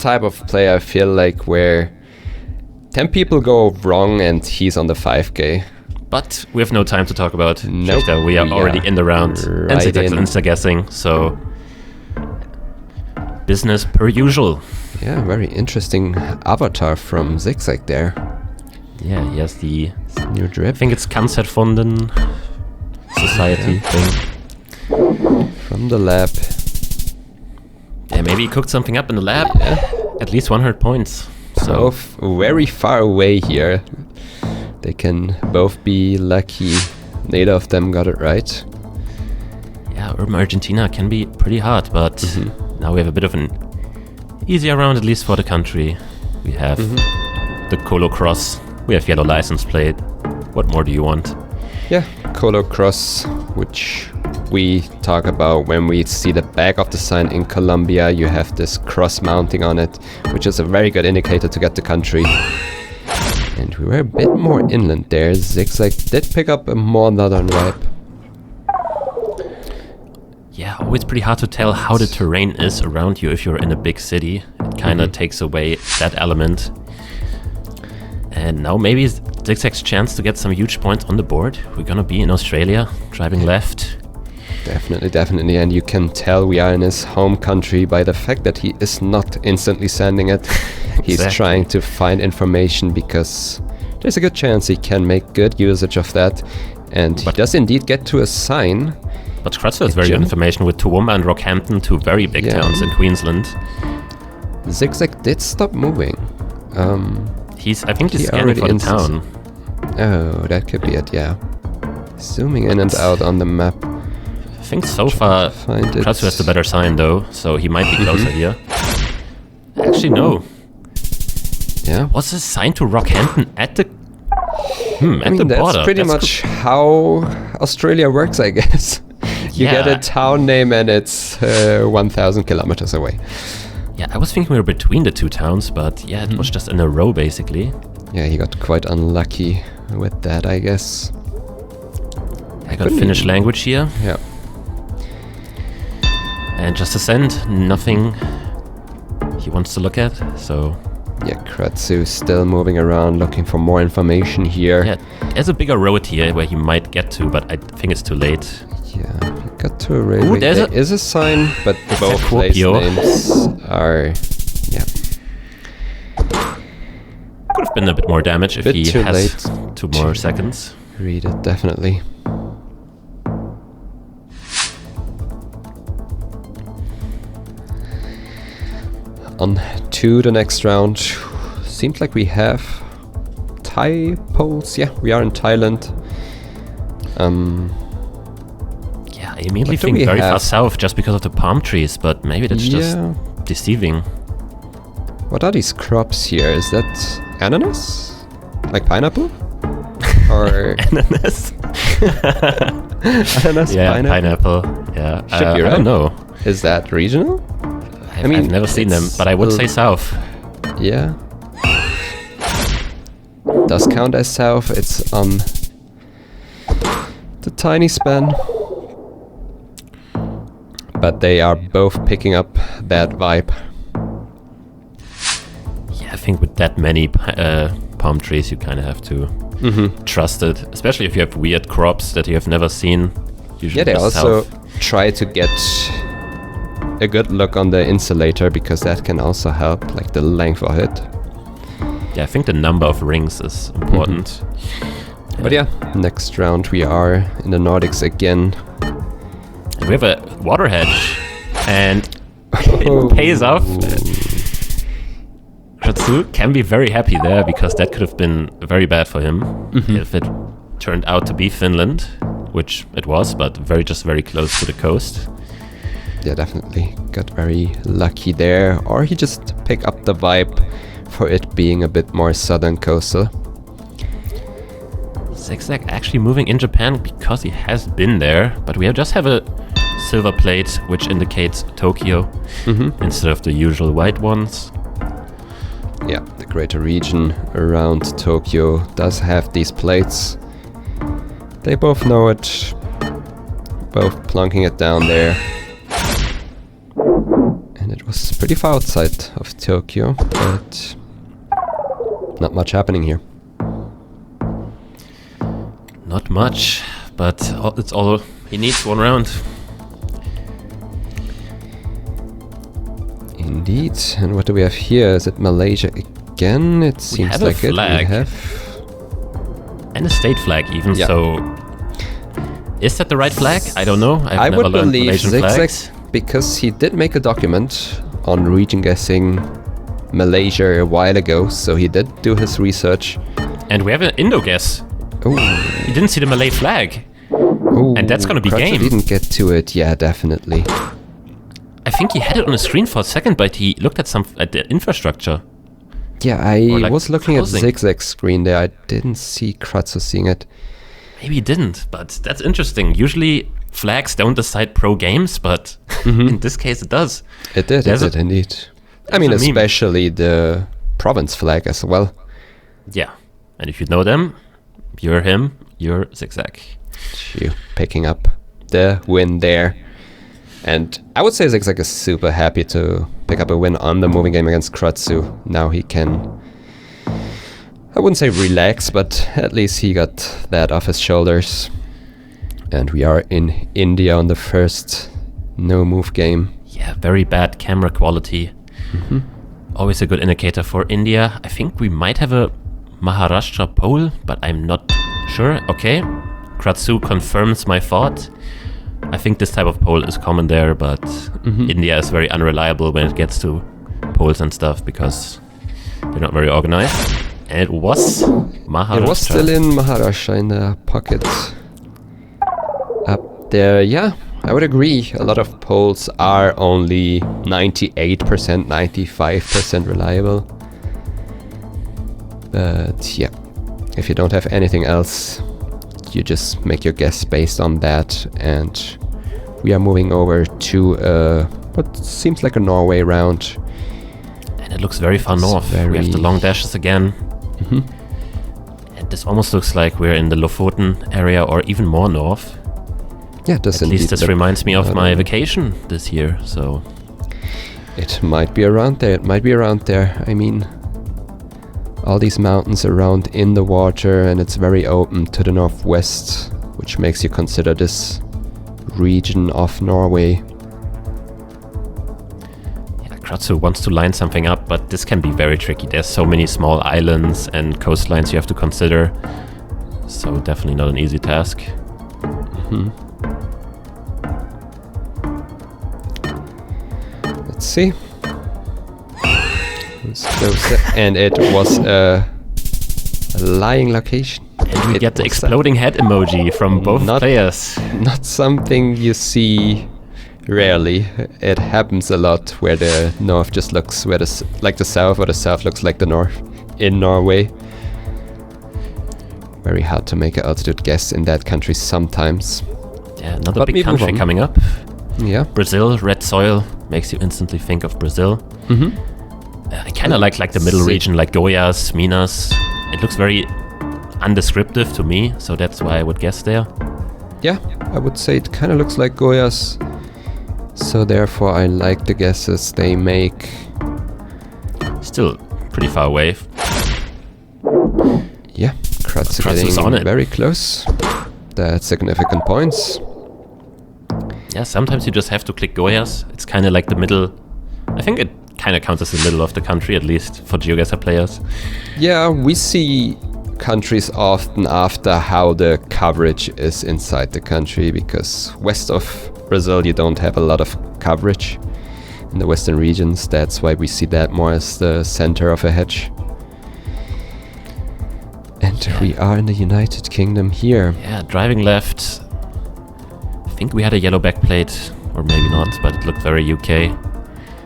type of player I feel like where 10 people go wrong and he's on the 5k. But we have no time to talk about Nope. Schechter. We are already in the round. And Right Zi8gzag in. insta-guessing, so business per usual. Yeah, very interesting avatar from Zi8gzag there. Yeah, he has the... New I drip think it's Cancerfonden Society thing. from the lab. Yeah, maybe he cooked something up in the lab. At least 100 points. So Both very far away here. They can both be lucky. Neither of them got it right. yeah, urban Argentina can be pretty hard, but now we have a bit of an easier round, at least for the country. We have the Colo Cross. We have yellow license plate. What more do you want? Yeah, Colo Cross, which we talk about when we see the back of the sign in Colombia. You have this cross mounting on it, which is a very good indicator to get the country. And we were a bit more inland there. Zi8gzag did pick up a more northern vibe. Yeah, always pretty hard to tell how the terrain is around you if you're in a big city. It kind of takes away that element. And now maybe Zi8gzag's chance to get some huge points on the board. We're gonna be in Australia, driving left. Definitely, definitely. And you can tell we are in his home country by the fact that he is not instantly sending it. He's Exactly. trying to find information because there's a good chance he can make good usage of that. And he does indeed get to a sign. But Kratsooo has very good Jim? information with Toowoomba and Rockhampton, two very big Yeah. towns in Queensland. Zi8gzag did stop moving. I think he's He scanning already for the insists- town. Oh, that could be it, yeah. Zooming in and out on the map. I think so far Find it. Kratsooo has the better sign though, so he might be closer here. Actually, no. Yeah. What's the sign to Rockhampton at the I mean, the that's border? pretty much how Australia works, I guess. You get Yeah. a town name and it's 1,000 kilometers away. Yeah, I was thinking we were between the two towns, but yeah, it was just in a row basically. Yeah, he got quite unlucky with that, I guess. I got Finnish language here, Yeah. and just a send, nothing he wants to look at, so... Yeah, Kratsooo still moving around looking for more information here. Yeah, there's a bigger road here where he might get to, but I think it's too late. Yeah, he got to a railway. there's There is a sign, but It's both at place Kuopio. names are... Yeah. Could have been a bit more damage if Bit he too has late 2 more seconds. Read it, definitely. On to the next round. Seems like we have Thai polls. Yeah, we are in Thailand. Yeah, I immediately What do think we very far have? south just because of the palm trees, but maybe that's just Yeah. deceiving. What are these crops here? Is that ananas? Like pineapple? Or Ananas? ananas, Yeah, pineapple? pineapple. Yeah, Should be I right. don't know. Is that regional? I've never seen them, it's but I would a- say south. Yeah. Does count as south. It's on the tiny span. But they are both picking up that vibe. Yeah, I think with that many palm trees, you kind of have to trust it, especially if you have weird crops that you have never seen. Usually Yeah, they just also south. try to get a good look on the insulator because that can also help, like the length of it. Yeah, I think the number of rings is important. But yeah, next round we are in the Nordics again. And we have a water hedge, and Oh. it pays off. Kratsooo can be very happy there because that could have been very bad for him if it turned out to be Finland, which it was, but just very close to the coast. Yeah, definitely got very lucky there. Or he just picked up the vibe for it being a bit more southern coastal. Zi8gzag actually moving in Japan because he has been there, but we just have a silver plate which indicates Tokyo instead of the usual white ones. Yeah, the greater region around Tokyo does have these plates. They both know it. Both plunking it down there. And it It was pretty far outside of Tokyo, but not much happening here. Not much, but it's all he needs. One round. Indeed. And what do we have here? Is it Malaysia again? It seems have a like it. flag. We have. And a state flag even, Yeah. so... Is that the right flag? I don't know. I never would learned believe Malaysian Zi8gzag, flags. because he did make a document on region guessing Malaysia a while ago, so he did do his research. And we have an Indo guess. Oh, He didn't see the Malay flag. oh, And that's gonna be Kratsooo game. didn't get to it. Yeah, definitely. I think he had it on the screen for a second, but he looked at the infrastructure. Yeah, I like was looking at housing. Zi8gzag's screen there. I didn't see Kratsooo seeing it. Maybe he didn't, but that's interesting. Usually flags don't decide pro games, but in this case it does. It did, There's it did indeed. I there's mean, a meme. especially the province flag as well. Yeah, and if you know them, you're him, you're Zi8gzag. You picking up the win there. And I would say Zi8gzag is super happy to pick up a win on the moving game against Kratsooo. Now he can, I wouldn't say relax, but at least he got that off his shoulders. And we are in India on the first no-move game. Yeah, very bad camera quality. Always a good indicator for India. I think we might have a Maharashtra poll, but I'm not sure. Okay, Kratsooo confirms my thought. I think this type of poll is common there, but India is very unreliable when it gets to polls and stuff because they're not very organized. And it was Maharashtra. It was still in Maharashtra in the pocket. Up there, yeah, I would agree. A lot of polls are only 98%, 95% reliable. But yeah, if you don't have anything else, you just make your guess based on that. And we are moving over to what seems like a Norway round. And it looks very far It's north. We have the long dashes again. And this almost looks like we're in the Lofoten area or even more north. Yeah, does At least indeed this look reminds me of rather- my vacation this year, so... It might be around there, it might be around there. I mean, all these mountains around in the water, and it's very open to the northwest, which makes you consider this region of Norway. Yeah, Kratsooo wants to line something up, but this can be very tricky. There's so many small islands and coastlines you have to consider, so definitely not an easy task. Let's see. Who's closer? And it was a lying location. And we It get the was exploding head emoji from both Not- players. Not something you see rarely. It happens a lot where the north just looks where like the south, or the south looks like the north in Norway. Very hard to make an altitude guess in that country sometimes. Yeah, another But we big move country on. coming up. Yeah. Brazil, red soil, makes you instantly think of Brazil. I kind of like the middle See. region, like Goiás, Minas. It looks very undescriptive to me, so that's why I would guess there. Yeah, I would say it kind of looks like Goiás. So therefore I like the guesses they make. Still pretty far away. Yeah, Kratsooo Kratsoo's getting on it. very close. That's significant points. Yeah, sometimes you just have to click Goiás. It's kind of like the middle. I think it kind of counts as the middle of the country, at least for GeoGuessr players. Yeah, we see countries often after how the coverage is inside the country, because west of Brazil you don't have a lot of coverage in the western regions. That's why we see that more as the center of a hedge. And we are in the United Kingdom here. Yeah, driving left. I think we had a yellow backplate, or maybe not, but it looked very UK.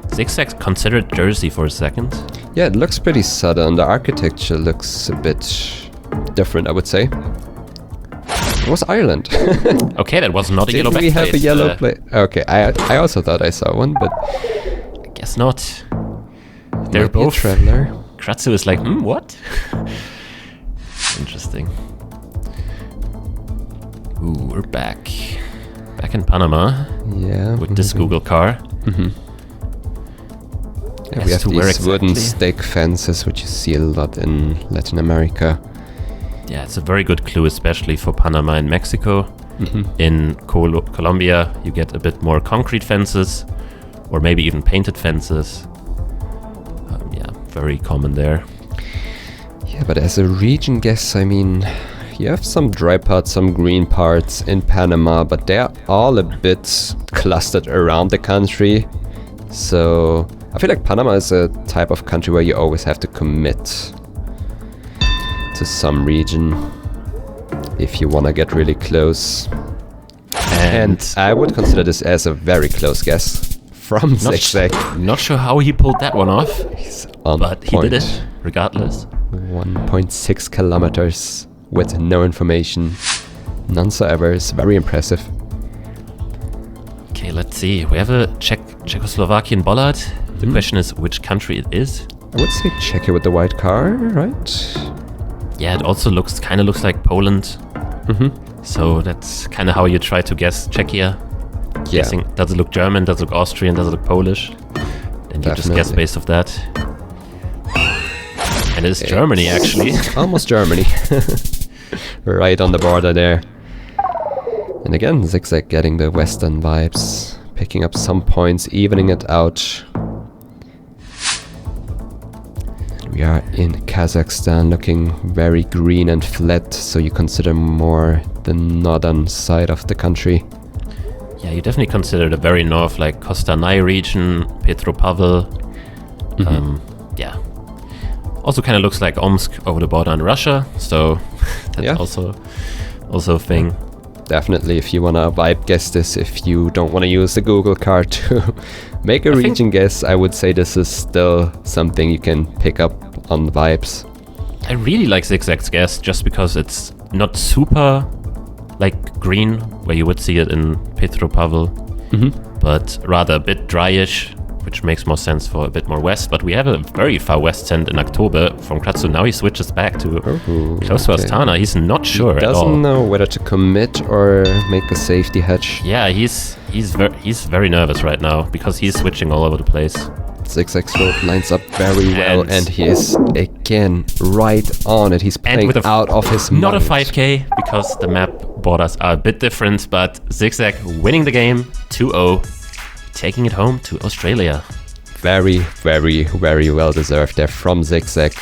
Zi8gzag considered Jersey for a second. Yeah, it looks pretty southern. The architecture looks a bit different, I would say. It was Ireland. Okay, that was not a yellow Did backplate. we have a yellow plate? Okay, I also thought I saw one, but I guess not. They're might be a both. traveler. Kratsooo is like, what? Interesting. Ooh, we're back. Back in Panama Yeah. with this Google car. Yeah, As we have to where these wooden exactly? stick fences, which you see a lot in Latin America. Yeah, it's a very good clue, especially for Panama and Mexico. In Colombia, you get a bit more concrete fences, or maybe even painted fences. Yeah, very common there. Yeah, but as a region guess, I mean, you have some dry parts, some green parts in Panama, but they're all a bit clustered around the country. So I feel like Panama is a type of country where you always have to commit to some region if you want to get really close. And I would consider this as a very close guess from Zi8gzag. Not sure how he pulled that one off, He's on but he point. did it regardless. 1.6 kilometers with no information. None so ever. It's very impressive. Okay, let's see. We have a Czechoslovakian bollard. The question is which country it is. I would say Czechia with the white car, right? Yeah, it also kind of looks like Poland. So that's kind of how you try to guess Czechia. Yeah. Guessing, does it look German? Does it look Austrian? Does it look Polish? And you just guess Definitely. based off that. And it is Germany, actually. Almost Germany. Right on the border there. And again, Zi8gzag getting the western vibes, picking up some points, evening it out. We are in Kazakhstan, looking very green and flat, so you consider more the northern side of the country. Yeah, you definitely consider the very north, like Kostanay region, Petropavl. Yeah. Also kind of looks like Omsk over the border in Russia, so that's Yeah. also a thing. Definitely, if you want to vibe guess this, if you don't want to use the Google card to make a region guess, I would say this is still something you can pick up on the vibes. I really like Zi8gzag's guess just because it's not super like green, where you would see it in Petropavl, but rather a bit dryish, which makes more sense for a bit more west. But we have a very far west send in October from Kratsooo. Now he switches back to close to Astana. He's not sure at all. Doesn't know whether to commit or make a safety hedge. Yeah, he's very nervous right now because he's switching all over the place. Zi8gzag's road lines up very well, And- and he is again right on it. He's And playing with out of his mind. Not a 5K because the map borders are a bit different, but Zi8gzag winning the game 2-0, taking it home to Australia. Very, very, very well deserved there from Zi8gzag.